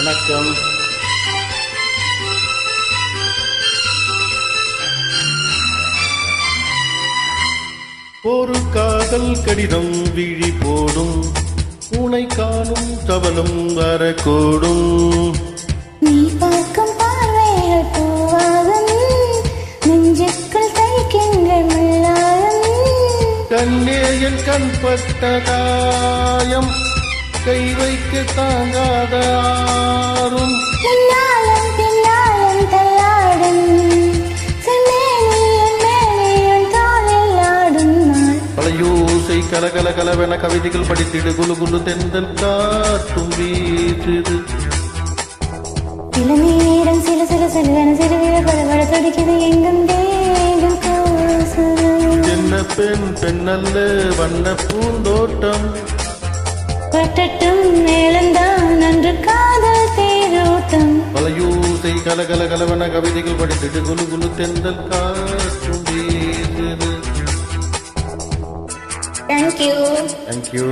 வணக்கம். ஒரு காதல் கடிதம் விழி போடும், உனை காணும் தவளும் வரக்கூடும். நீ பார்க்கும் பார்வைகள் பூவாகும், நெஞ்சுக்குள் தைக்கின்ற முள்ளாகும். கண்ணே என் கண் பட்ட காயம், கை வைக்க தாங்காத ஆறும். பின்னாலும் பின்னாலும் தள்ளாடும், செம்மேனியின் மேனியின் தோளில் ஆடும் நாள். பழையோசை கலகல கலவென கவிதைகள் படித்திடு, குலு குலு தென்றல் காற்றும் வீசுது. சில நேரம் சில சில சிலுவென சிறுவிழ படபட துடிக்குது, எங்கும் தேகம் கூசுது. என்ன பெண் பெண்ணல்ல வண்ண பூந்தோட்டம், பட்டட்டும் மேளந்தான் அன்று காதல் தேரோட்டம். பழையோசை கலகல கலவென கவிதைகள் படித்திடு, குலு குலு தென்றல் காற்றும் வீசுது. Thank you. Thank you.